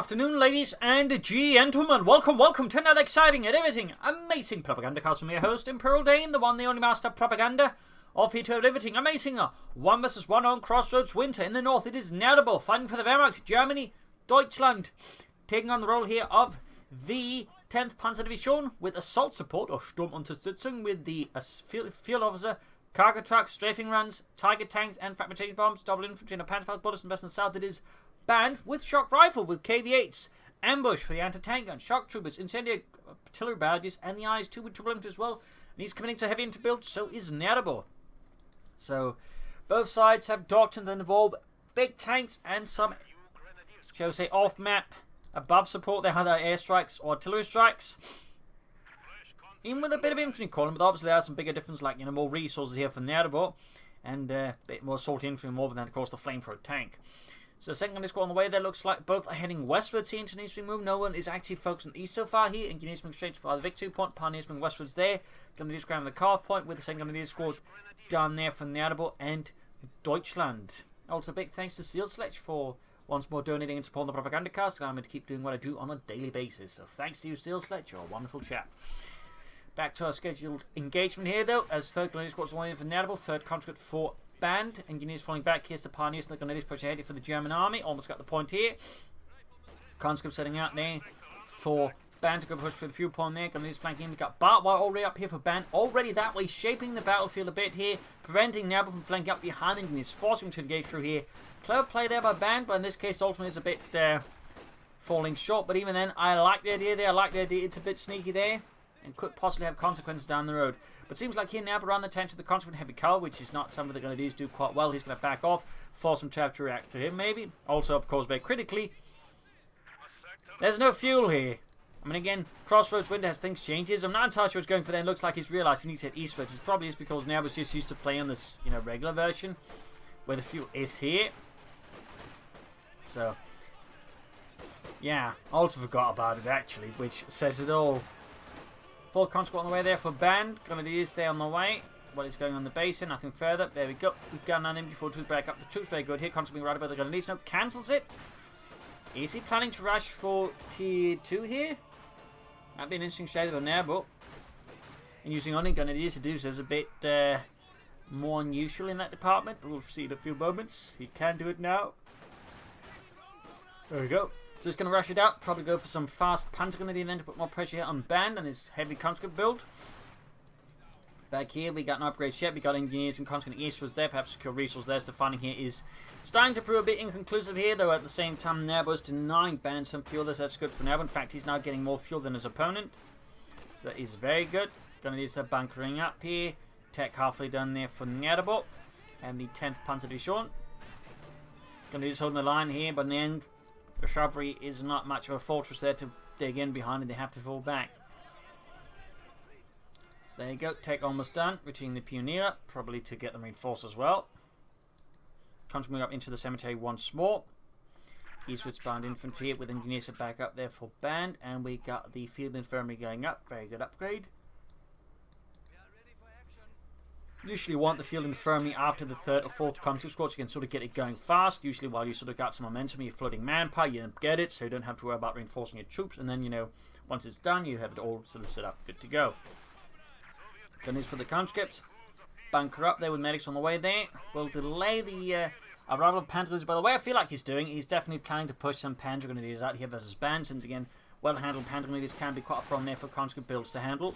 afternoon, ladies and gentlemen. Welcome to another exciting and everything amazing Propagandacast from your host, Imperial Dane, the one, the only master propaganda of it everything amazing. 1 versus 1 on Crossroads Winter. In the north, it is Nerbo fighting for the Wehrmacht, Germany, Deutschland, taking on the role here of the 10th Panzerdivision with assault support or Sturmunterstützung with the field officer, cargo trucks, strafing runs, tiger tanks, and fragmentation bombs, double infantry, and a Panzerfaust bullets. And best in the south, it is band with shock rifle with KV-8s, ambush for the anti-tank gun, shock troopers, incendiary artillery barrages, and the IS-2 with triple infantry as well. And he's committing to heavy infantry build, so is Nerbo. So both sides have doctrines that involve big tanks and some, shall we say, off-map, above support. They have their airstrikes or artillery strikes. Even with a bit of infantry column, but obviously there are some bigger differences, like, more resources here for Nerbo, and a bit more assault infantry, more than, of course, the flamethrower tank. So second squad on the way there, looks like both are heading westwards here into Eastern move. No one is actually focused on the east so far here. Engineers moving straight to the victory point. Pioneers moving westwards there. Going to grab the carve point with the second Grenadier squad down there for Nerbo and Deutschland. Also big thanks to Steel Sledge for once more donating and supporting the Propagandacast. I'm going to keep doing what I do on a daily basis. So thanks to you, Steel Sledge. You're a wonderful chap. Back to our scheduled engagement here though, as third Grenadier squad's away for Nerbo, third conscript for band. Engineers falling back. Here's the Pioneers and the Grenadiers pushing ahead for the German army. Almost got the point here. Conscript setting out there for band to go push for the fuel point there. Grenadiers flanking in. We've got barbed wire already up here for band. Already that way, shaping the battlefield a bit here, preventing Nerbo from flanking up behind Engineers, forcing him to engage through here. Clever play there by band, but in this case, ultimately is a bit falling short. But even then, I like the idea there. I like the idea. It's a bit sneaky there, and could possibly have consequences down the road. But seems like here Nerbo around the attention to the consequent heavy cavalry, which is not something they're going to do quite well. He's going to back off, force him to have to react to him maybe. Also, of course, very critically, there's no fuel here. I mean, again, Crossroads Winter has things changes. I'm not entirely sure what's going for there. It looks like he's realised he needs to head eastwards. It probably is because Nerbo's just used to playing on this, regular version, where the fuel is here. So, yeah, I also forgot about it actually, which says it all. Full conscript on the way there for band. Grenadiers there on the way. What is going on the base here? Nothing further. There we go. We've got an enemy before troops back up. The troops very good here. Conscript being right about the Grenadiers. No, cancels it. Is he planning to rush for tier 2 here? That'd be an interesting shade of a Nerbo. And using only Grenadiers to do so is a bit more unusual in that department. But we'll see in a few moments. He can do it now. There we go. Just going to rush it out, probably go for some fast Panzer Grenadier then to put more pressure here on band and his heavy conscript build. Back here we got an upgrade ship, we got engineers and conscript eastwards there, perhaps secure resource there. So the fighting here is starting to prove a bit inconclusive here, though at the same time Nerbo's denying band some fuel, that's good for Nerbo. In fact, he's now getting more fuel than his opponent. So that is very good. Gonna need some bunkering up here. Tech halfway done there for Nerbo and the 10th Panzerdivision. Gonna just holding the line here, but in the end, the cavalry is not much of a fortress there to dig in behind, and they have to fall back. So there you go, tech almost done. Retreating the Pioneer, probably to get them reinforced as well. Continuing up into the cemetery once more. Eastwards bound infantry with engineers to back up there for band, and we got the field infirmary going up. Very good upgrade. Usually want the field infirmary after the 3rd or 4th conscript squad, so you can sort of get it going fast. Usually while you sort of got some momentum, you're floating manpower, you don't get it, so you don't have to worry about reinforcing your troops. And then, once it's done, you have it all sort of set up, good to go. Gunners for the conscripts. Bunker up there with medics on the way there. We'll delay the arrival of Panzer Grenadiers. By the way, I feel like he's definitely planning to push some Panzer Grenadiers out here versus band, since again, well-handled Panzer Grenadiers can be quite a problem there for conscript builds to handle,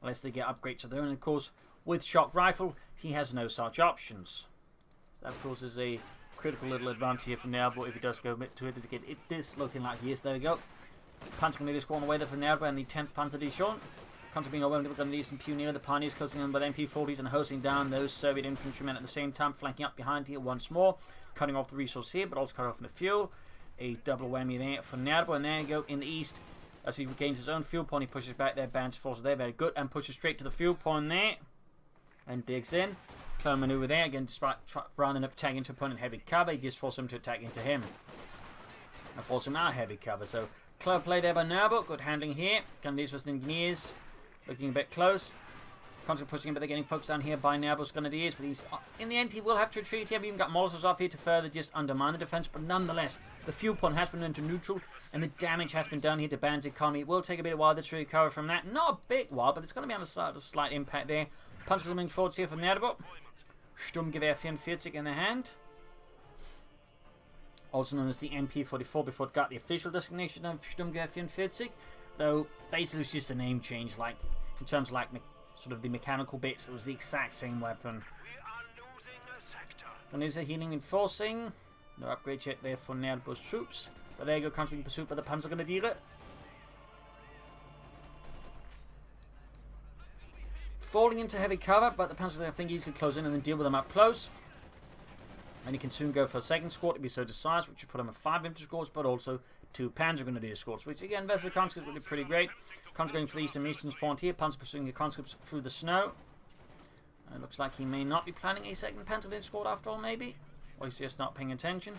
unless they get upgrades of their own. And of course, with shock rifle, he has no such options. So that, of course, is a critical little advantage here for Nerbo if he does go to it to get it this looking like he is. There we go. Panzer Grenadiers squad on the way there for Nerbo and the 10th Panzerdivision. Country being overwhelmed, we're going to need some Pioneer. The Pioneers closing in with MP40s and hosting down those Soviet infantrymen at the same time, flanking up behind here once more, cutting off the resource here, but also cut off the fuel. A double whammy there for Nerbo, and there you go in the east. As he regains his own fuel point, he pushes back their band's forces there, very good, and pushes straight to the fuel point there. And digs in. Clone maneuver there. Again, rather than attacking into opponent heavy cover, he just forces him to attack into him. And force him out heavy cover. So, clever play there by Nerbo. Good handling here. Grenadiers versus engineers. Looking a bit close. Constantly pushing him, but they're getting focused down here by Nerbo's Grenadiers. But he's, in the end, he will have to retreat here. We've even got Molotovs off here to further just undermine the defense. But nonetheless, the fuel point has been into neutral, and the damage has been done here to Band's economy. It will take a bit of while to recover from that. Not a big while, but it's going to be on a sort of slight impact there. Punch coming forwards here from Nerbo. Sturmgewehr 44 in the hand. Also known as the MP44 before it got the official designation of Sturmgewehr 44. Though, basically, it was just a name change, like, in terms of, like, sort of the mechanical bits. It was the exact same weapon. And there's a healing enforcing. No upgrade yet there for Nerbo's troops. But there you go, constantly pursued by the Panzergrenadiere. Falling into heavy cover, but the Panzers, I think, easily close in and then deal with them up close. And he can soon go for a second squad if he so decides, which would put him at 5 infantry squads, but also 2 Panzergrenadier squads, which again, versus the conscripts would be pretty great. Conscripts going for the eastern point here. Panzer pursuing the conscripts through the snow. It looks like he may not be planning a second Panzergrenadier squad after all, maybe. Or he's just not paying attention.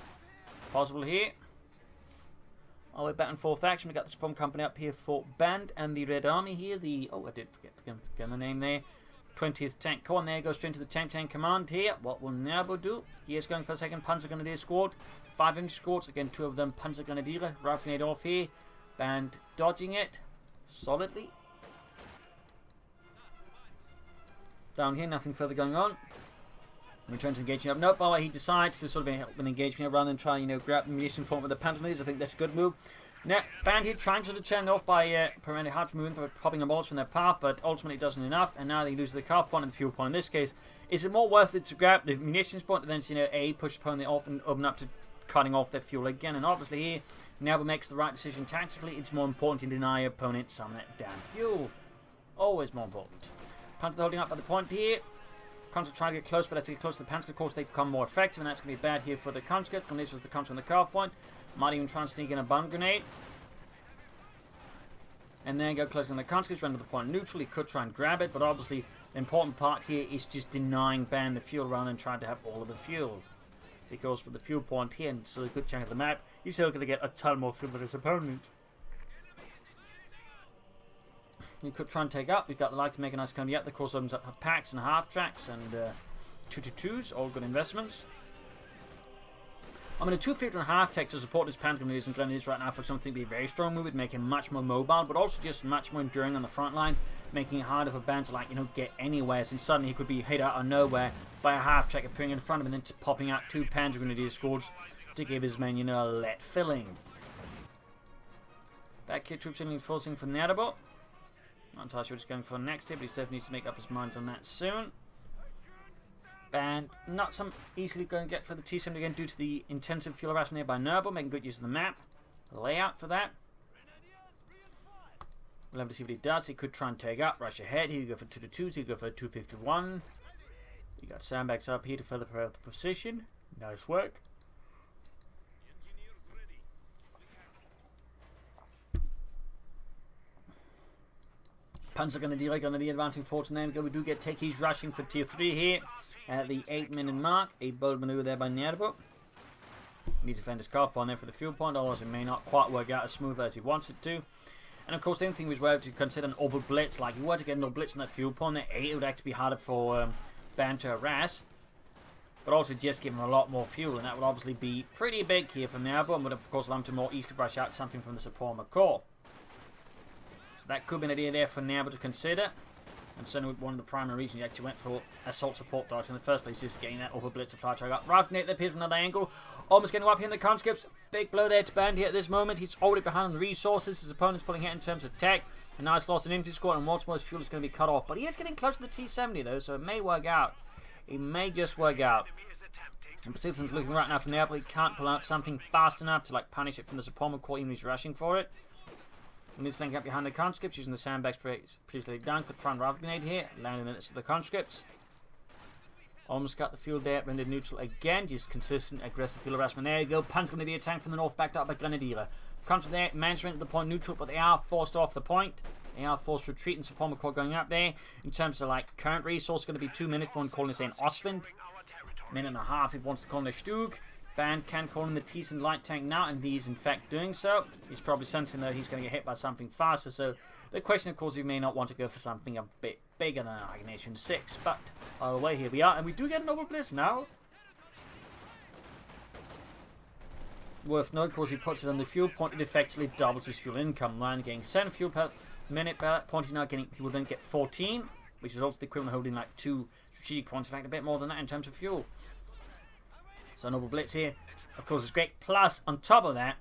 Possible here. Oh, we're back and forth action. We got the Spawn Company up here for Band and the Red Army here. Oh, I did forget to get the name there. 20th Tank Corps, and there goes straight to the Tank Command here. What will Nerbo do? He is going for a second Panzergrenadier squad. 5 infantry squads, again 2 of them Panzergrenadiere. Rifle off here. Band dodging it solidly. Down here, nothing further going on. Return to engagement up. Nope, by the way, he decides to sort of help an engagement rather than try, grab the munition point with the Panzergrenadiers. I think that's a good move. Now, Band here trying to turn off by preventing hard movement by popping a Molotov from their path, but ultimately it doesn't enough, and now they lose the car point and the fuel point. In this case, is it more worth it to grab the munitions point and then, push the opponent off and open up to cutting off their fuel again? And obviously here, Nerbo makes the right decision tactically. It's more important to deny your opponent some of that damn fuel. Always more important. Panther holding up by the point here. Conscripts trying to get close, but as they get close to the Panzer, of course, they become more effective, and that's going to be bad here for the conscripts. When this was the conscript on the car point, might even try and sneak in a bomb grenade. And then go close on the conscripts, run to the point neutral. He could try and grab it, but obviously the important part here is just denying Band the fuel rather than trying to have all of the fuel. Because with the fuel point here, and still a good chunk of the map, he's still going to get a ton more fuel than his opponent. He could try and take up. We've got the light to make a nice comedy up. The course opens up for packs and half tracks and 222s, all good investments. I mean, a 250 and a half tech to support his Panzergrenadiers and Grenadiers right now for something to be a very strong move. It'd make him much more mobile, but also just much more enduring on the front line, making it harder for Band to, get anywhere. Since suddenly he could be hit out of nowhere by a half track appearing in front of him and then popping out 2 Panzergrenadier squads to give his men, a let filling. Back here, troops enforcing for Nerbo. Not entirely sure what he's going for next here, but he definitely needs to make up his mind on that soon. And not some easily going to get for the T-70 again due to the intensive fuel harassment here by Nerbo, making good use of the map. The layout for that. We'll have to see what he does. He could try and take up, rush ahead. He could go for 222s, he could go for 251. You got sandbags up here to further prepare the position. Nice work. Panzergrenadier going to be advancing forward, and then we do get Techies rushing for tier 3 here at the 8-minute mark. A bold maneuver there by Nerbo. Need to defend his car on there for the fuel point, otherwise it may not quite work out as smooth as he wants it to. And of course, the only thing was were to consider an orbital blitz. Like, if you were to get an orbital blitz on that fuel point, there, it would actually be harder for Band to harass. But also just give him a lot more fuel, and that would obviously be pretty big here from Nerbo, and would of course allow him to more easily rush out something from the Suprema Corps. So that could be an idea there for Nerbo to consider. And certainly one of the primary reasons he actually went for assault support dart in the first place, just getting that orbital blitz supply track up. Rifle Nate appears from another angle. Almost getting up here in the conscripts. Big blow there to Band here at this moment. He's already behind on resources. His opponent's pulling ahead in terms of tech. A nice loss in infantry squad, and once more his fuel is going to be cut off. But he is getting close to the T-70 though, so it may work out. It may just work out. And Persistence looking right now from the airport. He can't pull out something fast enough to punish it from the Suprema Corps, even if he's rushing for it. And he's flanking up behind the conscripts using the sandbags previously done. Could try and rifle grenade here, landing minutes to the conscripts. Almost got the fuel there, rendered neutral again. Just consistent aggressive fuel harassment. There you go. Panzergrenadier tank from the north, backed up by Grenadier. Conscripts there, managed to enter the point neutral, but they are forced off the point. They are forced to retreat, and Suprema Corps going up there. In terms of current resource, going to be 2 minutes for one calling this an Ostwind. Minute and a half if he wants to call in the Stug. Band can call in the T-70 light tank now, and he's in fact doing so. He's probably sensing that he's going to get hit by something faster, so The question, of course, you may not want to go for something a bit bigger than like Nation 6, but either way, here we are, and we do get a Noble Blitz now. Worth note, of course, he puts it on the fuel point, it effectively doubles his fuel income. Line getting 7 fuel per minute per that point, he will then get 14, which is also the equivalent of holding like 2 strategic points, in fact a bit more than that in terms of fuel. So Noble Blitz here, of course, is great. Plus, on top of that,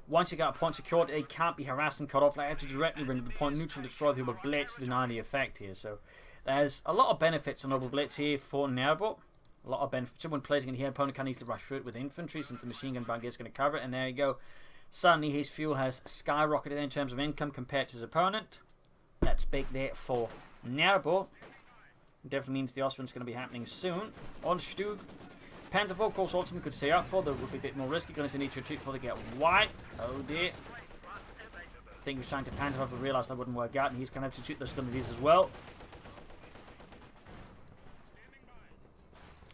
once you got a point secured, they can't be harassed and cut off. They have to directly render the point neutral, destroy the Noble Blitz to deny the effect here. So there's a lot of benefits on Noble Blitz here for Nerbo. A lot of benefits. When placing it here, opponent can easily rush through it with infantry since the machine gun buggy is going to cover it. And there you go. Suddenly his fuel has skyrocketed in terms of income compared to his opponent. That's big there for Nerbo. Definitely means the Ostwind's going to be happening soon. On Stug. Panther, of course, ultimately could stay up for. That would be a bit more risky. Going to need to retreat before they get wiped. Oh dear. I think he was trying to Panther, but realised that wouldn't work out. And he's going to have to shoot those Grenadiers as well.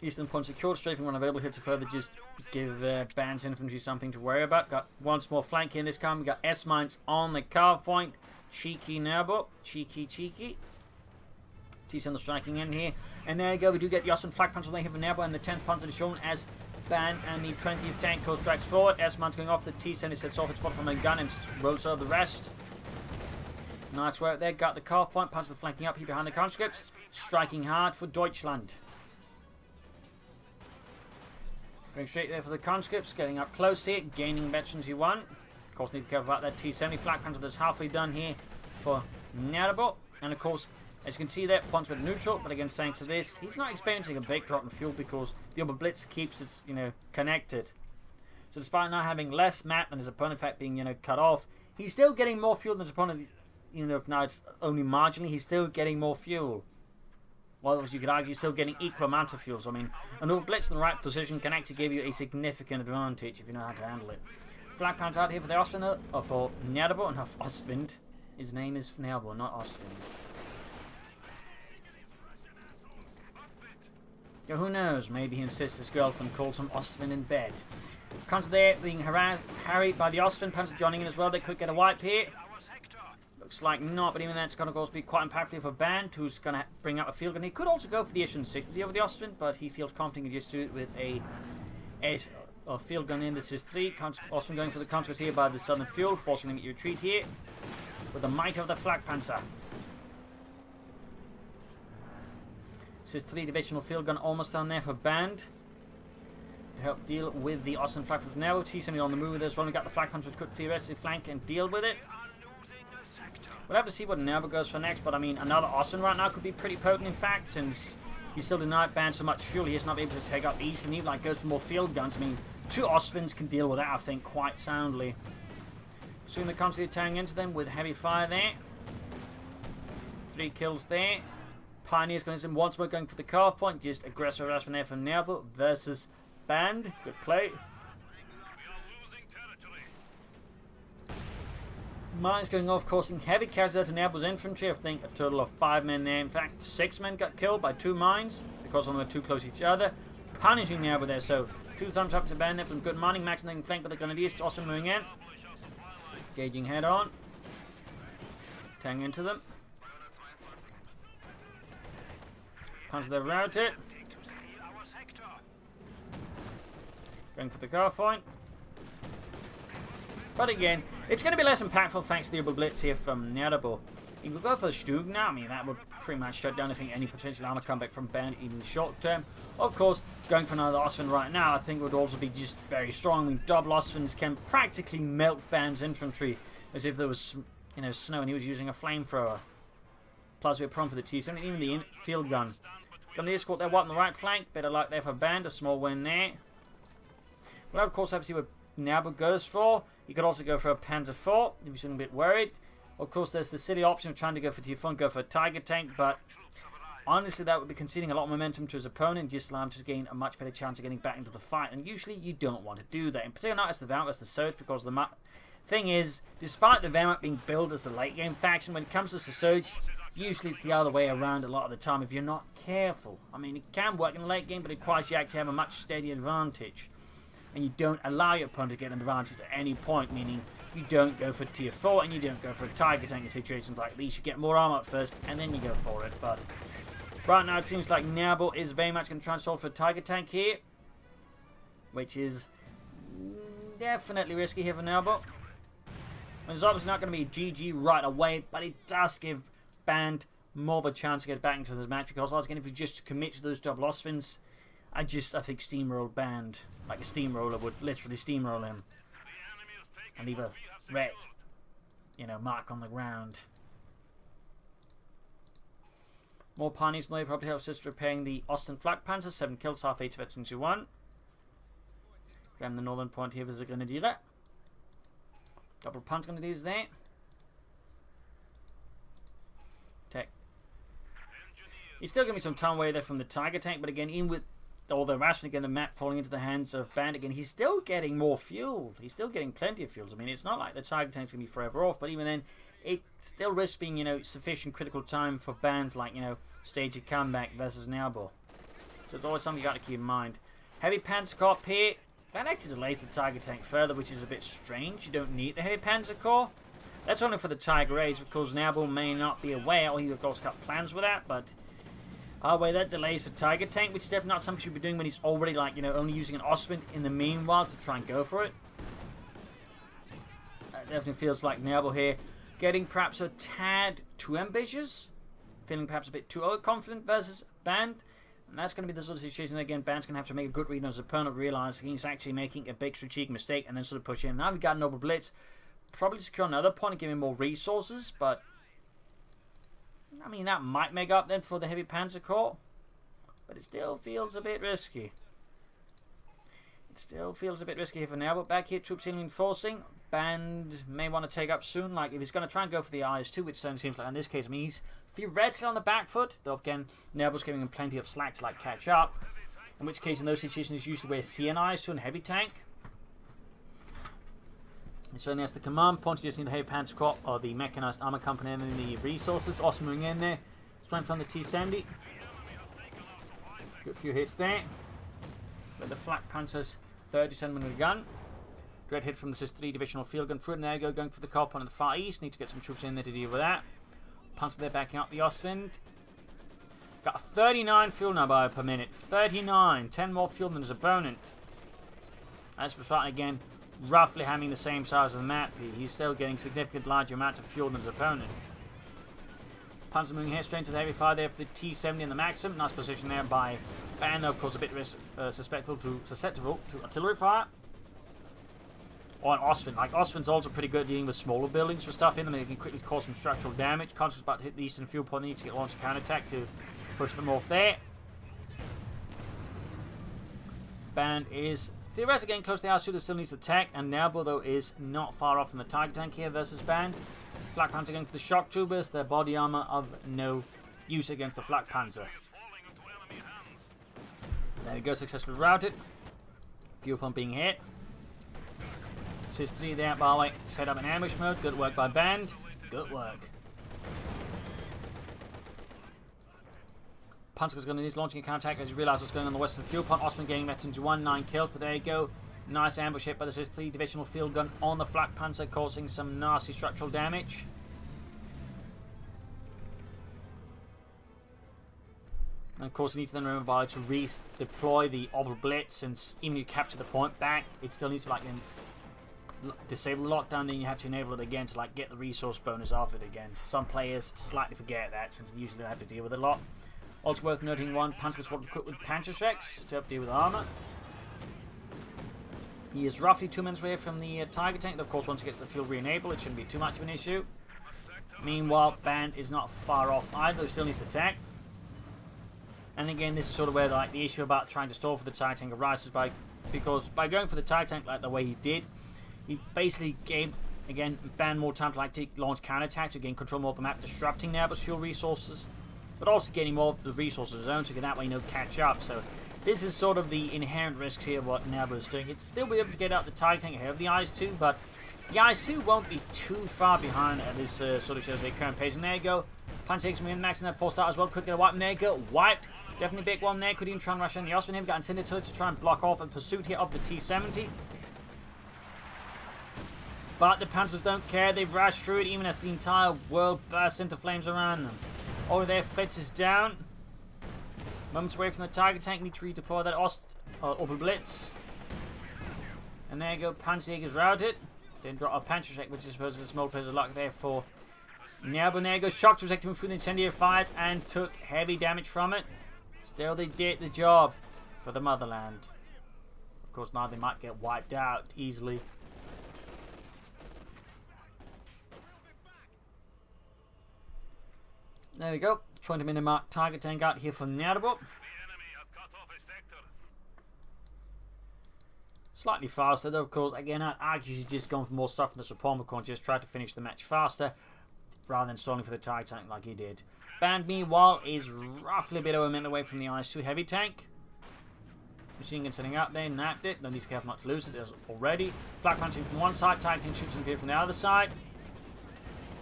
Eastern point secured, strafing when available here to further just give Band's infantry something to worry about. Got once more flank in this time. We got S-mines on the carve point. Cheeky Nerbo. Cheeky. T on the striking in here. And there you go, we do get the Ostwind flag punch on the here for Nerbo, and the 10th panzer is shown as Ban and the 20th tank goes strikes forward. S-mine's going off, the T-70 sets off its foot from a gun and rolls over the rest. Nice work there, got the carve point, punch the flanking up here behind the conscripts. Striking hard for Deutschland. Going straight there for the conscripts, getting up close here, gaining veterans you want. Of course, need to be careful about that T-70 flak puncher that's halfway done here for Nerbo. And of course, as you can see there, points with neutral, but again, thanks to this, he's not experiencing a big drop in fuel because the Noble Blitz keeps it, connected. So despite not having less map than his opponent, in fact being, cut off, he's still getting more fuel than his opponent. If now it's only marginally, he's still getting more fuel. Well, as you could argue, he's still getting equal amount of fuel. So, I mean, a Noble Blitz in the right position can actually give you a significant advantage if you know how to handle it. Flag pounds out here for the Ostwind, or for Nerbo, and Ostwind. His name is Nerbo, not Ostwind. Yeah, who knows? Maybe he insists his girlfriend calls him Ostwind in bed. Comes there, being harried by the Ostwind. Panzer joining in as well. They could get a wipe here. Looks like not, but even that's going to, of course, be quite impactful for Band, who's going to bring out a field gun. He could also go for the Issue 60 over the Ostwind, but he feels confident he just do it with a field gun in. This is 3. Ostwind going for the conscripts here by the southern fuel, forcing them to retreat here with the might of the Flak Panzer. This is 3 divisional field gun almost down there for Band to help deal with the Ostwind Flak Panzer. Now T-70 on the move as well. We got the Flak Panzer which could theoretically flank and deal with it. We'll have to see what Nerbo goes for next, but I mean, another Ostwind right now could be pretty potent, in fact, since he's still denied Band so much fuel, he is not able to take up East, and he goes for more field guns. I mean, 2 Ostwinds can deal with that, I think, quite soundly. Soon they come to tearing into them with heavy fire there. 3 kills there. Pioneers going in once more, going for the carve point, just aggressive harassment there from Nerbo versus Band. Good play. Mines going off, causing heavy casualties to Nerbo's infantry. I think a total of 5 men there. In fact, 6 men got killed by 2 mines because of them were too close to each other. Punishing Nerbo there. So 2 thumbs up to Band there from good mining. Maxing they can flank by the Grenadiers. Also moving in. Engaging head on. Tearing into them. Punch their routed. Going for the car point. But again, it's going to be less impactful thanks to the Noble Blitz here from Nerbo. If we go for the Stug now, I mean, that would pretty much shut down, I think, any potential armor comeback from Band, even short term. Of course, going for another Ostwind right now, I think would also be just very strong. I mean, double Ostwinds can practically melt Band's infantry as if there was, snow and he was using a flamethrower. Plus, we're prone for the T-70, even the field gun. Gun the escort there, what on the right flank. Better luck there for Band, a small win there. Well, of course, have to see what Nerbo goes for. You could also go for a Panzer IV if you're feeling a bit worried. Of course, there's the city option of trying to go for T4 and go for a Tiger tank, but honestly, that would be conceding a lot of momentum to his opponent, just allow him to gain a much better chance of getting back into the fight. And usually, you don't want to do that. In particular, not as the Wehrmacht, as the Surge, because the thing is, despite the Wehrmacht being billed as a late game faction, when it comes to the Surge, usually it's the other way around a lot of the time if you're not careful. I mean, it can work in the late game, but it requires you actually have a much steadier advantage. And you don't allow your opponent to get an advantage at any point, meaning you don't go for tier 4 and you don't go for a Tiger Tank in situations like these. You get more armor up first and then you go for it. But right now it seems like Nerbo is very much going to try and solve for a Tiger Tank here, which is definitely risky here for Nerbo. It's obviously not going to be a GG right away, but it does give Band more of a chance to get back into this match, because again, if you just commit to those double Osphins, I think steamroll Band like a steamroller would literally steamroll him and leave a red, mark on the ground. More pioneers now probably helps us repairing the Austin Flak Panzer. 7 kills, half 8 veterans to 1. Grab the northern point here as a grenadier. Double punch grenadiers there. Tech. He's still giving me some time away there from the Tiger Tank, but again, even with all the harassment, again, the map falling into the hands of Band, again, he's still getting more fuel. He's still getting plenty of fuels. I mean, it's not like the Tiger Tank's going to be forever off, but even then, it still risks being, sufficient critical time for Band, like, stage a comeback versus Nerbo. So it's always something you got to keep in mind. Heavy Panzer Corps here. That actually delays the Tiger Tank further, which is a bit strange. You don't need the Heavy Panzer Corps. That's only for the Tiger A's, because Nerbo may not be aware, or he of course got plans with that, but that delays the Tiger Tank, which is definitely not something you should be doing when he's already, only using an Osphand in the meanwhile to try and go for it. That definitely feels like Nerbo here getting perhaps a tad too ambitious, feeling perhaps a bit too overconfident versus Band. And that's going to be the sort of situation that, again, Band's going to have to make a good read on his opponent, realize he's actually making a big strategic mistake, and then sort of push in. Now we've got Noble Blitz. Probably secure another point and give him more resources, but I mean, that might make up then for the Heavy Panzer Corps. But it still feels a bit risky. It still feels a bit risky here for now, but back here, troops reinforcing. Band may want to take up soon. Like, if he's going to try and go for the IS-2, which certainly seems like in this case, I mean, he's theoretically on the back foot, though again, Nerbo's giving him plenty of slack to catch up. In which case, in those situations, usually where CN IS-2 and Heavy Tank. He certainly has the command point. He just needs the Heavy Panzer Corps or the Mechanized Armor Company and then the resources. Awesome moving in there. Strength on the T-70. Good few hits there. But the Flak Panzer's 37mm gun. Great hit from the SIS-3 Divisional Field Gun through it. And there you go, going for the car point in the far east. Need to get some troops in there to deal with that. Panzer there backing up the Ostwind. Got 39 fuel now per minute. 39. 10 more fuel than his opponent. As for Spartan again, roughly having the same size of the map. He's still getting significant larger amounts of fuel than his opponent. Panzer moving here straight to the heavy fire there for the T-70 and the Maxim. Nice position there by Band, of course a bit susceptible to artillery fire. Or an Ostwind. Like, Ostwind's also pretty good at dealing with smaller buildings for stuff in them. They can quickly cause some structural damage. Constant's about to hit the eastern fuel point. They need to get launched a counterattack to push them off there. Band is theoretically getting close to the IS-2 that still needs the tech, and Nerbo, though, is not far off from the Tiger Tank here versus Band. Flak Panzer going for the shock troopers, their body armor of no use against the Flak Panzer. There we go, successfully routed. Fuel pump being hit. SIS-3 there, by the way, set up in ambush mode. Good work by Band. Good work. Panzer's going to need launching a counterattack as you realise what's going on in the western fuel pump. Osman getting that into 9 kills, but there you go. Nice ambush hit by the SIS-3 Divisional Field Gun on the Flak Panzer, causing some nasty structural damage. And of course, you need to then remember to redeploy the Orbital Blitz, since even if you capture the point back, it still needs to disable the lockdown, then you have to enable it again to get the resource bonus off it again. Some players slightly forget that, since they usually don't have to deal with it a lot. Also worth noting, one Panzer squad equipped with Panzerschrecks to help deal with armor. He is roughly 2 minutes away from the Tiger Tank. Of course, once he gets the fuel re-enabled, it shouldn't be too much of an issue. Meanwhile, Band is not far off either, still needs to attack. And again, this is sort of where the issue about trying to stall for the Tiger Tank arises, because by going for the Tiger Tank the way he did, he basically gave, again, Band more time to launch counterattacks, to gain control more of the map, disrupting Nerbo's fuel resources, but also getting more of the resources of his own to get that way, catch up. So this is sort of the inherent risks here of what Nerbo is doing. He'd still be able to get out the Tiger Tank ahead of the IS-2, but the IS-2 won't be too far behind at this sort of shows their current pace. And there you go. Panzer takes me in, maxing that 4-star as well. Could get a wipe, and there you go. Wiped. Definitely big one there. Could even try and rush in the Osman. Him got incendiary to try and block off a pursuit here of the T-70. But the Panzers don't care. They rush through it even as the entire world bursts into flames around them. Over there, Fritz is down. Moments away from the target tank. Need to redeploy that Opel Blitz. And there you go. Panzerjäger's routed. Then drop a Panzerjäger, which I suppose is a small piece of luck there for Nerbo. And there you go. Shock was active through the incendiary fires and took heavy damage from it. Still, they did the job for the motherland. Of course, now they might get wiped out easily. There we go. 20-minute mark target tank out here from Nerbo. Slightly faster though, of course. Again, I'd argue she's just gone for more stuff in the support corner, just try to finish the match faster rather than stalling for the target tank like he did. Band, meanwhile, is roughly a bit over a minute away from the IS-2 heavy tank. Machine gun setting up there, napped it. No need to be careful not to lose it already. Flak punching from one side, target tank shoots from the other side.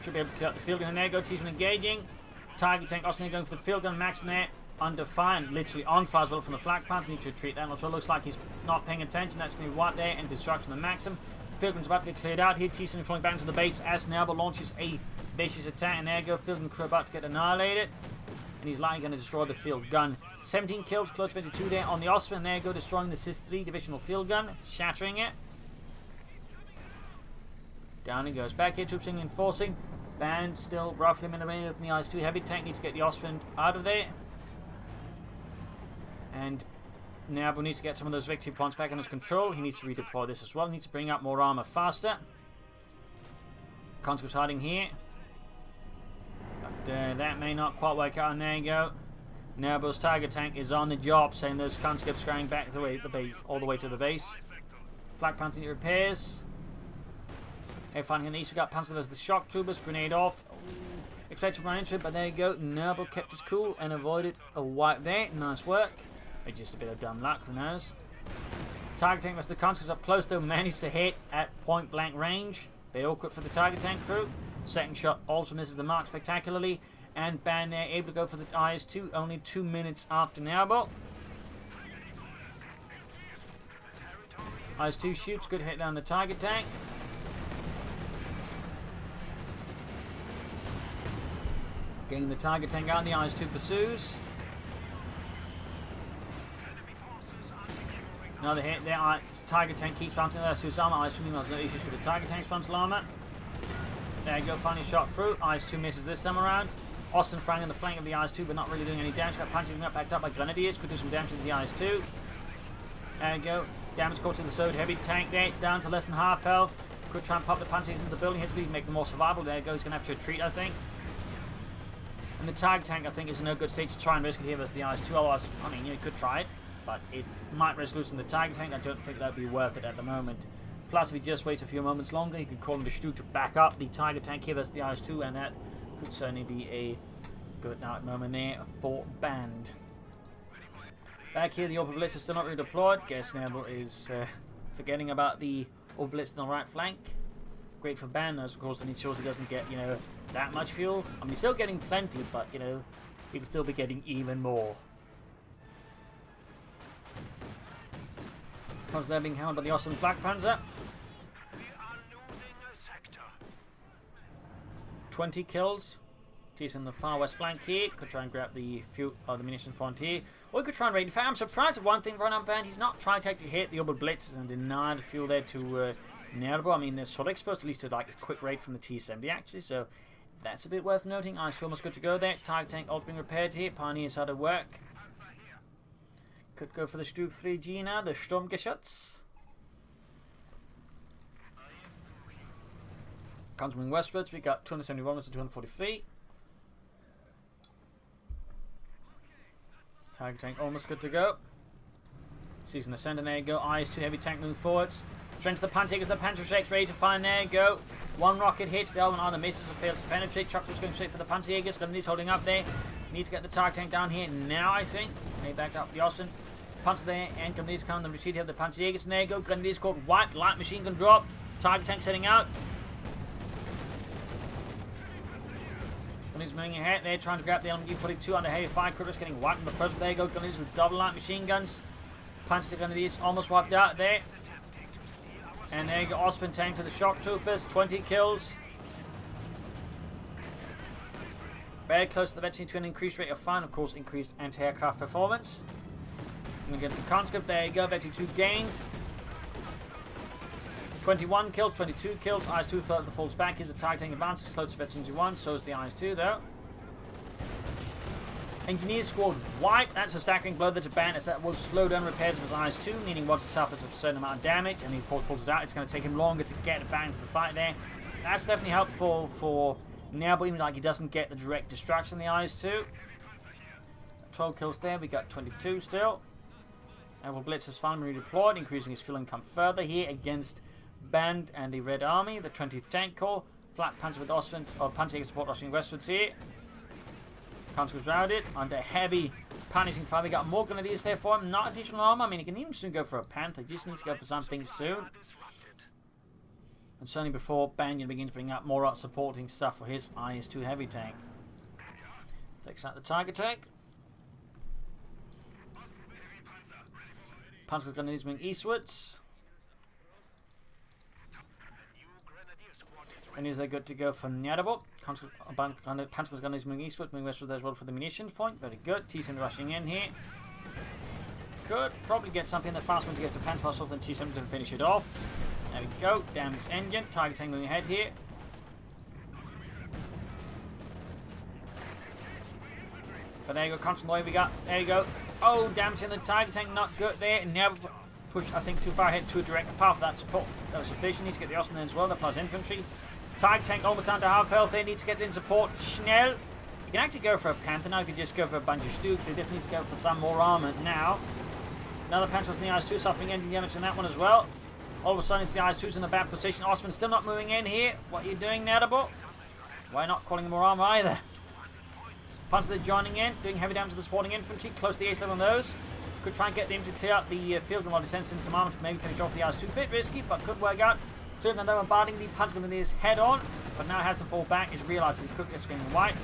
Should be able to get the field gun, and there go, T-1 engaging. Target tank also going for the field gun, Max in there. Under fire and literally on fire as well from the flak pants. Need to retreat that. Also looks like he's not paying attention. That's going to be wiped there and destruction of Maxim. Field gun's about to get cleared out here. T-1 falling back into the base as Nerbo launches a vicious attack. And there you go. Field gun crew about to get annihilated. And he's likely going to destroy the field gun. 17 kills, close 22 there on the Osprey. And there you go, destroying the SIS-3 divisional field gun. Shattering it. Down he goes. Back here, troops reinforcing. Band still roughly a minute away from the IS-2 heavy tank. Need to get the Osprey out of there. And Nerbo needs to get some of those victory points back in his control. He needs to redeploy this as well. He needs to bring up more armor faster. Conscripts hiding here. But that may not quite work out. And there you go. Nerbo's target tank is on the job, saying those conscripts going back the base, all the way to the base. Black Panther repairs. Hey, finding in the east, we got Panther. There's the shock troopers. Grenade off. Expected to run into it, but there you go. Nerbo kept his cool and avoided a wipe there. Nice work. It's just a bit of dumb luck, who knows. Target tank was the conscripts up close though, managed to hit at point blank range. Bit awkward for the target tank crew. Second shot also misses the mark spectacularly. And Band there able to go for the IS-2 only 2 minutes after Nerbo. IS-2 shoots, good hit down the target tank. Getting the target tank out, and the IS-2 pursues. Another hit there. Target tank keeps bouncing their IS-2's armor. IS-2 has no issues with the target tank's frontal armor. There you go, finally shot through. IS-2 misses this time around. Austin firing on the flank of the IS-2, but not really doing any damage. Got punching up, backed up by Grenadiers. Could do some damage to the IS-2. There you go. Damage caught to the Soviet heavy tank there. Down to less than half health. Could try and pop the punching into the building. Hits make them more survivable. There you go. He's going to have to retreat, I think. And the target tank, I think, is in no good state to try and risk it here versus the IS-2. Otherwise, I mean, you could try it, but it might risk losing the target tank. I don't think that would be worth it at the moment. Plus, if he just waits a few moments longer, he could call on the Stu to back up the target tank here versus the IS-2, and that could certainly be a good night moment there for Band. Back here, the Opel Blitz is still not redeployed. Guess Nerbo is forgetting about the Opel Blitz on the right flank. Great for Band, of course, and he ensures he doesn't get, that much fuel. I mean, he's still getting plenty, but, he could still be getting even more. Comes there being hammered by the Austrian Flak Panzer. 20 kills. He's in the far west flank here. Could try and grab the fuel or the munitions point here. Or he could try and raid. In fact, I'm surprised at one thing run on Band. He's not trying to actually hit the Opel Blitzes and deny the fuel there to Nerbo. I mean, they're sort of exposed at least to like a quick raid from the T-70 actually, so that's a bit worth noting. IS-2 almost good to go there. Target tank all being repaired here. Pioneers how to work. Could go for the Stug 3G now, the Sturmgeschütz. Coming westwards, we got 271 to 243. Target tank almost good to go. Seizing the center, there you go. IS-2 heavy tank moving forwards. Strength to the Panzerjägers, the Panzerjägers ready to fire, there you go. One rocket hits, the other one either misses or fails to penetrate. Chuckles going straight for the Panzerjägers. Grenadiers holding up there. Need to get the target tank down here now, I think. They backed up the Austin. Panzer there, and Grenadiers come, the retreat here of the Panzerjägers, and there you go. Grenadiers caught white, light machine gun dropped. Target tank setting out. Grenadiers moving ahead, they're trying to grab the LMG-42 under heavy fire. Critters getting wiped in the present. There you go. Grenadiers with double light machine guns. Panzer Grenadiers almost wiped out there. And there you go, Osman tank to the shock troopers, 20 kills. Very close eventually to an increased rate of fire, and of course increased anti-aircraft performance. I'm going to get some conscript, there you go, Betty 2 gained. 21 kills, 22 kills, IS-2 further falls back, his attack taking advantage, close to Betty 1, so is the IS-2 though. Engineer squad wipe, that's a staggering blow there to ban, as that will slow down repairs of his IS-2, meaning once it suffers a certain amount of damage and he pulls it out, it's going to take him longer to get back into the fight there. That's definitely helpful for Nerbo, even like he doesn't get the direct destruction in the IS-2. 12 kills there, we got 22 still. And will Blitz has finally redeployed, increasing his fuel income further here against Band and the Red Army, the 20th Tank Corps. Flat Panzer with Ostland, or Panzer support Ostland westwards here. Conscripts routed under heavy punishing fire. We got more grenadiers there for him, not additional armor. I mean, he can even soon go for a Panther, he just needs to go for something soon. And certainly before Banyan begins to bring up more supporting stuff for his IS-2 heavy tank. Takes out the Tiger tank. Panzer's grenadiers moving eastwards. And is they good to go for Nerbo? Panzer's grenadiers moving eastwards, moving westwards as well for the munitions point. Very good. T-7 rushing in here. Could probably get something that fast one to get to Pan faster than T-7 to finish it off. There we go. Damage engine. Tiger tank moving ahead here. But there you go. Constant way we got. There you go. Oh, damage in the Tiger tank. Not good there. Never push, I think, too far ahead to a direct path for that support. That was sufficient. Need to get the Austin in as well. That plus infantry. Tiger tank almost down to half health there. Needs to get in support. Schnell. You can actually go for a Panther now. You can just go for a bunch of Stooks. They definitely need to go for some more armor now. Another Panther with the IS-2 suffering engine damage on that one as well. All of a sudden, it's the IS-2's in a bad position. Osman still not moving in here. What are you doing, Nerbo? Why not calling more armor either? Panzer they're joining in, doing heavy damage to the supporting infantry. Close to the ace level on those. Could try and get them to clear out the field while they send in some armor to maybe finish off the IS-2. Bit risky, but could work out. Field and they're bombarding the Panzer grenadiers head on, but now has to fall back. He's realised he could get screen white.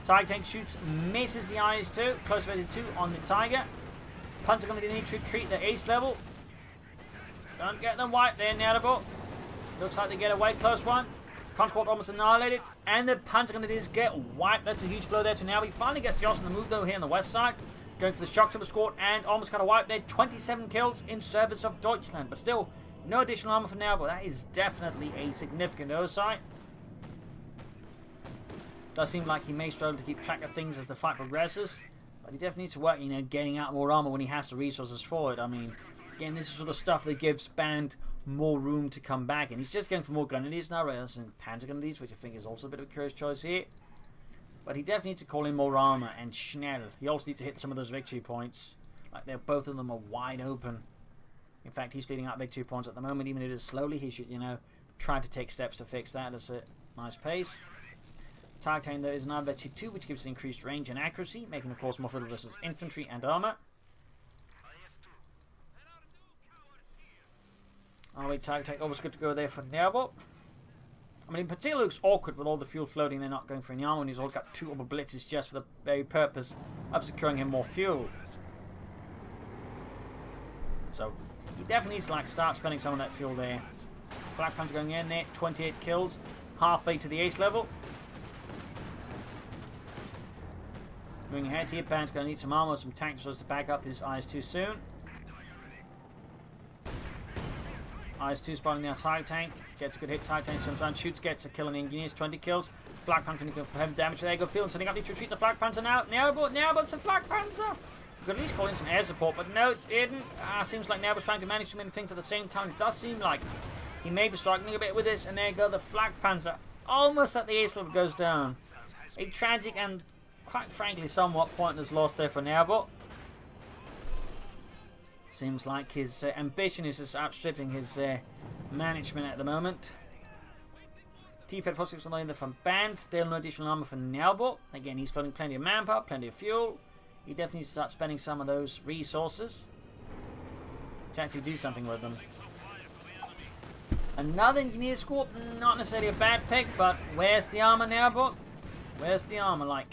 Tiger tank shoots, misses the IS-2. Close to 2 on the Tiger. Panzer grenadiers need to retreat the ace level. Don't get them white there, Nerbo. Looks like they get away, close one. Consquad almost annihilated, and the Panzer grenadiers get wiped. That's a huge blow there to now. He finally gets the Austin the move though here on the west side. Going for the shock trooper squad and almost got a wipe there. 27 kills in service of Deutschland, but still no additional armor for now, but that is definitely a significant oversight. Does seem like he may struggle to keep track of things as the fight progresses, but he definitely needs to work, getting out more armor when he has the resources for it. I mean, again, this is sort of stuff that gives Band more room to come back, and he's just going for more grenadiers now rather than Panzer grenadiers, which I think is also a bit of a curious choice here. But he definitely needs to call in more armor and Schnell. He also needs to hit some of those victory points. Like both of them are wide open. In fact, he's speeding up victory points at the moment, even if it is slowly. He should, try to take steps to fix that at a nice pace. Tiger tank there is now victory 2, which gives increased range and accuracy, making of course more fiddle versus infantry and armor. Oh wait, Tiger tank always good to go there for Nerbo. I mean, in particular, it looks awkward with all the fuel floating. They're not going for any armor, and he's all got 2 other blitzes just for the very purpose of securing him more fuel. So he definitely needs to start spending some of that fuel there. Black Panther going in there, 28 kills, halfway to the ace level. Moving ahead here, Panther's going to need some armor, some tank resources to back up his IS-2 soon. IS-2 spotting the Tiger tank, gets a good hit. Tiger tank comes around, shoots, gets a kill on the engineers, 20 kills. Flak Panther going to go for heavy damage. There you go, field, so they got to retreat the Flak Panther now. Nerbo, it's a Flak Panther. Could at least call in some air support, but no, it didn't. Seems like Nerbo's trying to manage too many things at the same time. It does seem like he may be struggling a bit with this, and there you go, the Flak Panther almost at the ace level goes down. A tragic and, quite frankly, somewhat pointless loss there for Nerbo. Seems like his ambition is just outstripping his management at the moment. T-Fed 46 on the from Band. Still no additional armor for Nerbo. Again, he's floating plenty of manpower, plenty of fuel. He definitely needs to start spending some of those resources to actually do something with them. Another engineer squad, not necessarily a bad pick, but where's the armor, Nerbo? Where's the armor?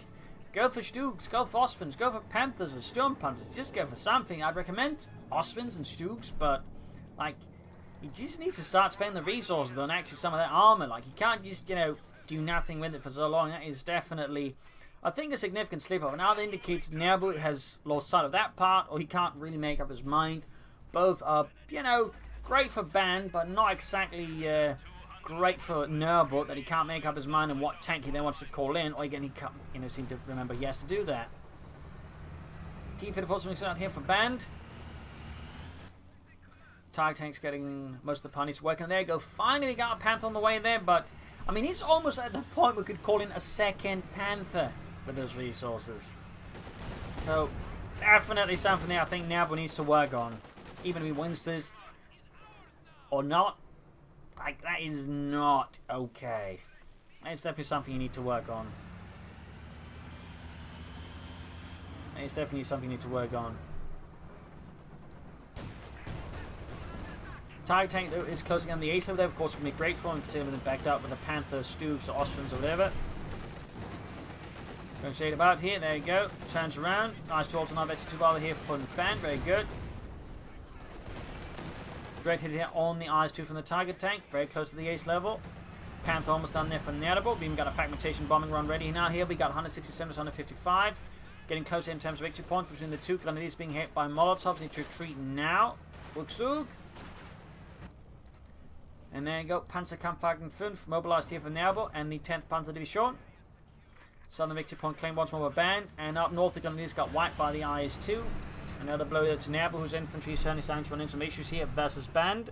Go for Stooks, go for Osvins, go for Panthers or Storm Panthers. Just go for something. I'd recommend Osvins and Stooks, but He just needs to start spending the resources on actually some of that armour. Like, he can't just, you know, do nothing with it for so long. That is definitely, I think, a significant slip-up. Now that indicates Nerbo has lost sight of that part, or he can't really make up his mind. Both are, you know, great for Band, but not exactly great for Nerbo, that he can't make up his mind on what tank he then wants to call in, or again, he can't, you know, seem to remember he has to do that. T-54 out here for Band. Target tank's getting most of the punish working. There you go. Finally got a Panther on the way there, but I mean, he's almost at the point we could call in a second Panther with those resources. So, definitely something there I think Nerbo needs to work on. Even if he wins this or not, like, that is not okay. It's definitely something you need to work on. It's definitely something you need to work on. Target tank though is closing on the ace over there. Of course, would be great for him to have been backed up with the Panther, Stoogs, or Osprins, or whatever. Going straight about here. There you go. Turns around. Nice to alternate better 2 bar here for the Band. Very good. Great hit here on the IS-2 from the target tank. Very close to the ace level. Panther almost done there for Nerbo. We even got a fragmentation bombing run ready now. Here we got 167 to 155. Getting closer in terms of victory points between the two. Grenadiers being hit by Molotovs. Need to retreat now. Wuxug. And there you go. Panzerkampfwagen 5 mobilized here for Nerbo and the 10th Panzer Division. Southern victory point claimed once more by Band. And up north the Grenadiers got wiped by the IS-2. Another blow there to Nerbo, whose infantry is certainly starting to run into some issues here versus Band.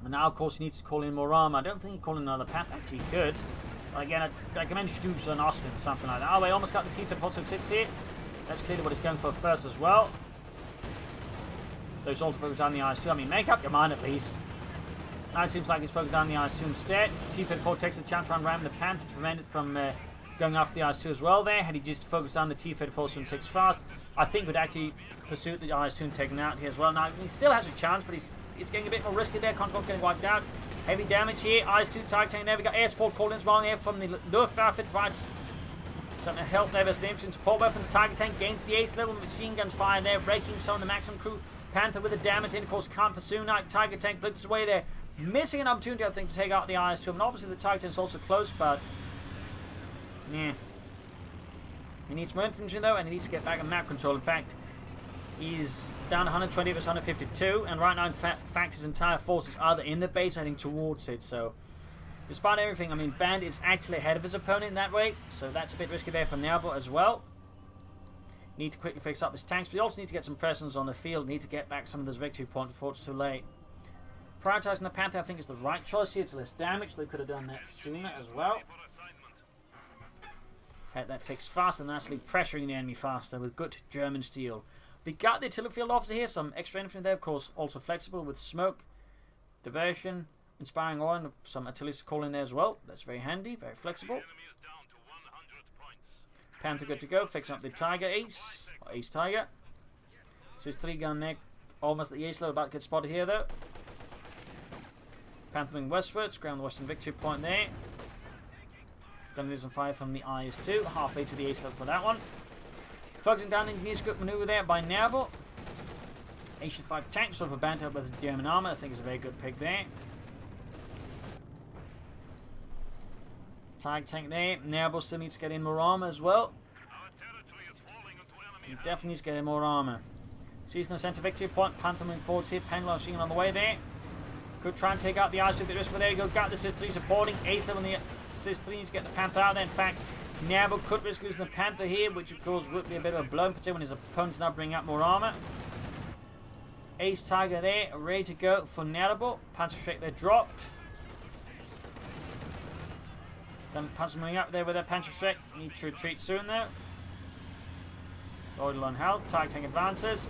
And now, of course, he needs to call in more armor. I don't think he called in another Panther. Actually, he could. But again, I recommend Stoogs and Austin or something like that. Oh, we almost got the T-54 here. That's clearly what he's going for first as well. Those also focused on the IS-2. I mean, make up your mind at least. Now it seems like he's focused on the IS-2 instead. T-54 takes the chance to run around the Panther to prevent it from going after the IS-2 as well there. Had he just focused on the T-54 fast, I think would actually pursue the IS-2 and take him out here as well. Now, he still has a chance, but it's getting a bit more risky there. Control getting wiped out. Heavy damage here. IS-2 target tank there. We got air support called in as well here from the Luftwaffe. Provides something to help there versus the infantry support weapons. Target tank gains the ace level. Machine guns fire there, breaking some of the maximum crew. Panther with the damage in, of course, can't pursue. Now, Tiger tank blitzes away there. Missing an opportunity, I think, to take out the IS-2. And obviously the target tank's also close, but yeah. He needs more infantry though, and he needs to get back in map control. In fact, he's down 120 versus 152, and right now, in fact, his entire forces are either in the base or heading towards it. So, despite everything, I mean, Band is actually ahead of his opponent in that way, so that's a bit risky there for Nerbo as well. Need to quickly fix up his tanks, but he also needs to get some presence on the field. Need to get back some of those victory points before it's too late. Prioritizing the Panther, I think, is the right choice here. It's less damage. They could have done that sooner as well. Had that fixed faster and actually pressuring the enemy faster with good German steel. We got the artillery field officer here, some extra infantry there, of course, also flexible with smoke, diversion, inspiring oil, and some artillery to call in there as well. That's very handy, very flexible. Panther good to go, fixing up the Tiger Ace, or Ace Tiger. This is 3-gun neck, almost the ace level, about to get spotted here though. Panther moving westwards, ground the western victory point there. Grenadiers on fire from the IS-2, halfway to the ace level for that one. Focusing down into the good maneuver there by Nerbo. H-5 tank, sort of a Band up with the German armor. I think it's a very good pick there. Flag tank there. Nerbo still needs to get in more armor as well. He definitely needs to get in more armor. Seizing the center victory point. Panther moving forwards here. Pendulum shooting on the way there. Could try and take out the IS-2 at the risk, but there you go. Got the SIS-3 supporting. Ace level on the SIS-3 needs to get the Panther out there. In fact, Nerbo could risk losing the Panther here, which of course would be a bit of a blow, particularly when his opponent's now bringing up more armor. Ace Tiger there, ready to go for Nerbo. Panzer Strike there dropped. Then Panzer moving up there with their Panzer Strike. Need to retreat soon though. Loyal on health. Tiger tank advances.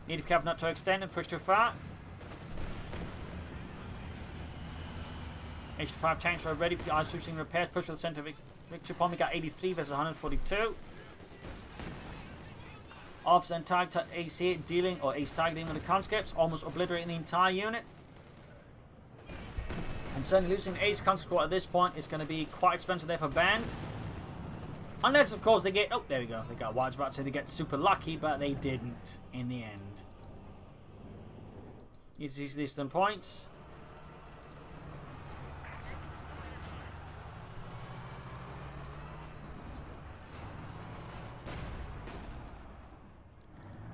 Need to be careful not to extend and push too far. H-5 tanks are ready for the IS-2 repairs. Push for the center victory point. We got 83 versus 142. Officer and Tiger Ace here dealing, or Ace Tiger dealing with the conscripts, almost obliterating the entire unit. And certainly losing Ace conscript squad at this point is going to be quite expensive there for Band. Unless, of course, they get... Oh, there we go. They got what I was about to say. They get super lucky, but they didn't in the end. Use these eastern points.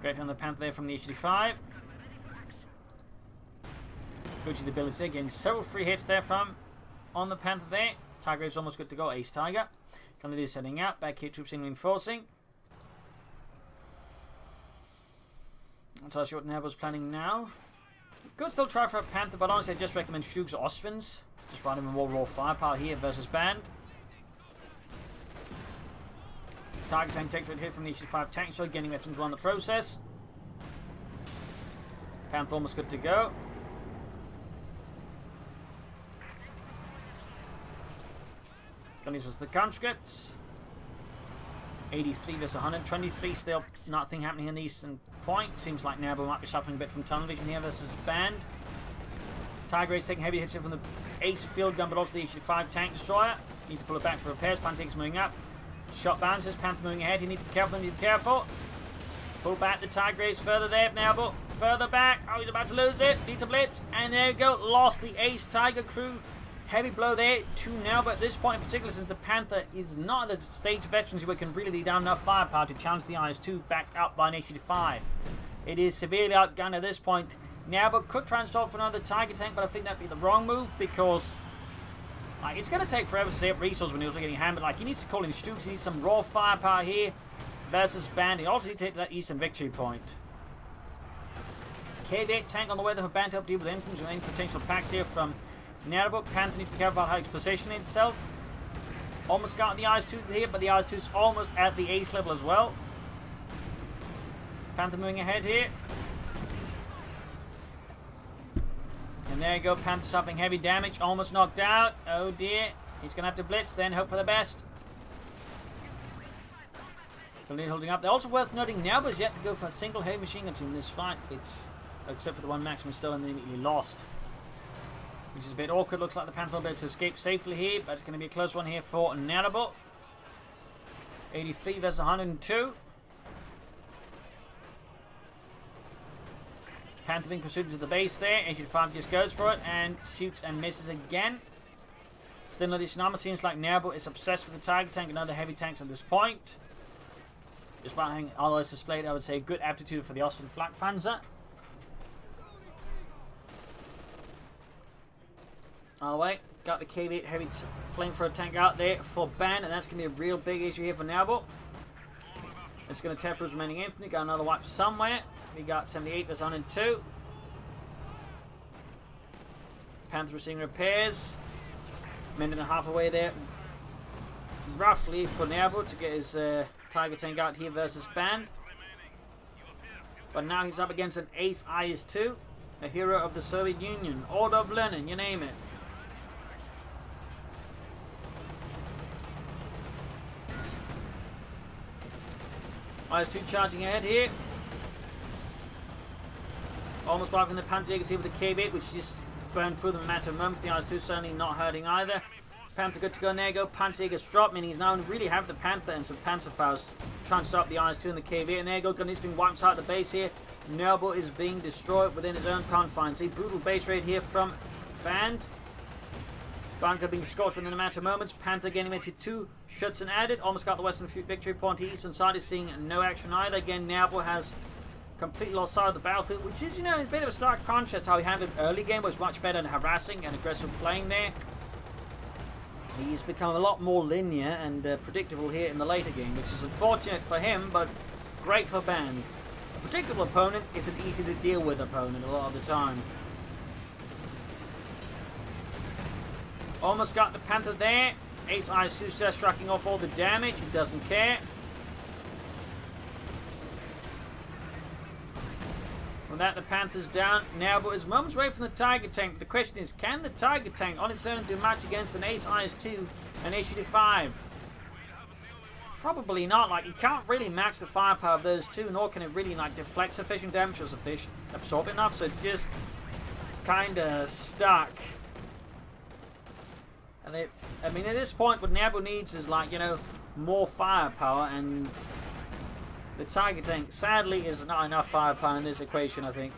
Great on the Panther there from the HD5. Go to the ability again. Several free hits there from on the Panther there. Tiger is almost good to go. Ace Tiger. Canada is setting out. Back here, troops in reinforcing. I'll tell you what Nerbo's planning now. Could still try for a Panther, but honestly, I just recommend Shugs or Ostvins. Just provide him more raw firepower here versus Band. Tiger tank takes a hit from the HD5 tank, so getting veterans on the process. Panther almost good to go. These was the conscripts. 83 versus 123. Still nothing happening in the eastern point. Seems like Nerbo might be suffering a bit from tunnel vision here versus Band. Tiger is taking heavy hits here from the Ace field gun, but also the HD5 tank destroyer. Need to pull it back for repairs. Panther's moving up. Shot bounces. Panther moving ahead. You need to be careful. You need to be careful. Pull back the Tiger is further there. Nerbo further back. Oh, he's about to lose it. Need to blitz. And there you go. Lost the Ace Tiger crew. Heavy blow there to Nerbo at this point in particular, since the Panther is not at the stage of veterans who can really lay down enough firepower to challenge the IS-2 backed up by an HD5. It is severely outgunned at this point. Nerbo could try and stall for another Tiger tank, but I think that'd be the wrong move because it's going to take forever to save up resources when he's also getting hammered. He needs to call in Stooks, he needs some raw firepower here versus Band. He also needs to take that eastern victory point. KV-8 tank on the way there for Band to help deal with infantry and any potential packs here from Nerbo. Panther needs to be careful about how it's positioning itself. Almost got the IS-2 here, but the IS-2 is almost at the ace level as well. Panther moving ahead here. And there you go, Panther suffering heavy damage, almost knocked out. Oh dear. He's going to have to blitz then, hope for the best. Holding up. They're also worth noting, Nerbo's yet to go for a single heavy machine gun team in this fight, which, except for the one Maximus still immediately lost. Which is a bit awkward. Looks like the Panther will be able to escape safely here, but it's going to be a close one here for Nerbo. 83 versus 102. Panther being pursued to the base there. HD5 just goes for it and shoots and misses again. Still no additional armor. Seems like Nerbo is obsessed with the Tiger tank and other heavy tanks at this point. Despite having allies displayed, I would say good aptitude for the Austrian Flak Panzer. Oh wait, got the KV-8 heavy flamethrower tank out there for Band, and that's going to be a real big issue here for Nerbo. It's going to tear through his remaining infantry. Got another wipe somewhere. We got 78 versus 102. Panther receiving repairs. Minute and a half away there, roughly, for Nerbo to get his Tiger tank out here versus Band. But now he's up against an Ace IS-2, a hero of the Soviet Union, Order of Lenin, you name it. IS-2 charging ahead here. Almost blocking the Panther. You can see with the KV-8, which just burned through them in a matter of moments. The IS-2 certainly not hurting either. Panther good to go, and there you go. Panther gets dropped, meaning he's now really have the Panther and some Panzerfaust trying to stop the IS-2 and the KV-8. And there you go, Gunny's being wiped out the base here. Nerbo is being destroyed within his own confines. See, brutal base raid here from Band. Bunker being scorched within a matter of moments. Panther getting into 2 shots and added. Almost got the western victory point. The eastern side is seeing no action either. Again, Nerbo has completely lost sight of the battlefield, which is, a bit of a stark contrast how he handled early game. Was much better than harassing and aggressive playing there. He's become a lot more linear and predictable here in the later game, which is unfortunate for him, but great for Band. A predictable opponent is an easy to deal with opponent a lot of the time. Almost got the Panther there. Ace IS-2 just striking off all the damage. He doesn't care. With that, the Panther's down. Nerbo is moments away from the Tiger tank. The question is, can the Tiger tank on its own do much against an Ace IS-2 and HD5? Probably not. It can't really match the firepower of those two, nor can it really deflect sufficient damage or absorb enough. So it's just kind of stuck. And at this point, what Nerbo needs is more firepower, and the Tiger tank sadly is not enough firepower in this equation, I think.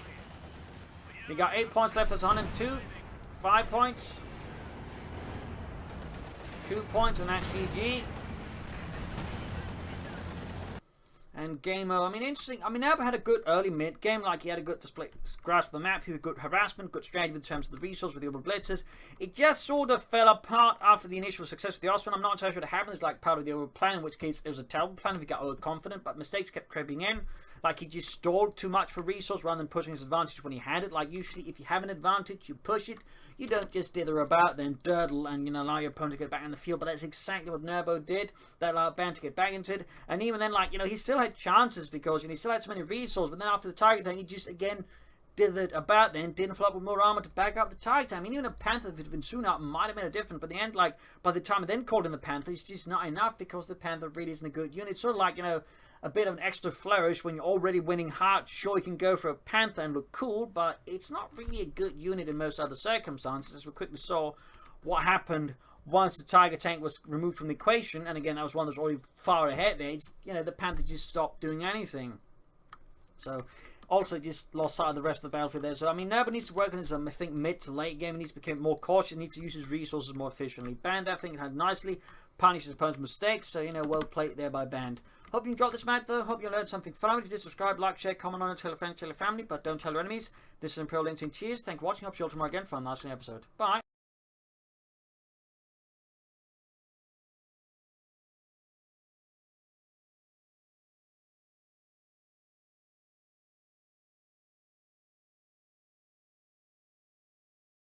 We got 8 points left. That's 102. 5 points. 2 points, and that's GG. And game over. I mean, interesting. I mean, Nerbo had a good early mid game. Like, he had a good display grasp of the map. He had good harassment, good strategy in terms of the resource with the over blitzes. It just sort of fell apart after the initial success with the Osman. I'm not entirely sure what happened. It's like part of the over plan, in which case it was a terrible plan if he got overconfident, but mistakes kept creeping in. Like, he just stalled too much for resource rather than pushing his advantage when he had it. Like, usually if you have an advantage, you push it. You don't just dither about, then durdle and, you know, allow your opponent to get back in the field. But that's exactly what Nerbo did. That allowed Band to get back into it. And even then, like, you know, he still had chances because, you know, he still had so many resources. But then after the target tank, he just, again, dithered about then, didn't fill up with more armor to back up the target tank. I mean, even a Panther, if it had been soon out, might have been a different. But in the end, like, by the time I then called in the Panther, it's just not enough because the Panther really isn't a good unit. It's sort of like, you know, a bit of an extra flourish when you're already winning hard. Sure, you can go for a Panther and look cool, but it's not really a good unit in most other circumstances. As we quickly saw what happened once the Tiger tank was removed from the equation, and again, that was one that was already far ahead there. You know, the Panther just stopped doing anything. So, also just lost sight of the rest of the battlefield there. So, I mean, Nerbo needs to work on his, I think, mid to late game. He needs to become more cautious. He needs to use his resources more efficiently. Band, I think, had nicely punished his opponent's mistakes. So, you know, well played there by Band. Hope you enjoyed this match, though. Hope you learned something from it. If you did, subscribe, like, share, comment on it, tell a friend, tell a family, but don't tell your enemies. This is Imperial Linting. Cheers. Thank you for watching. Hope you all tomorrow again for a nice episode. Bye.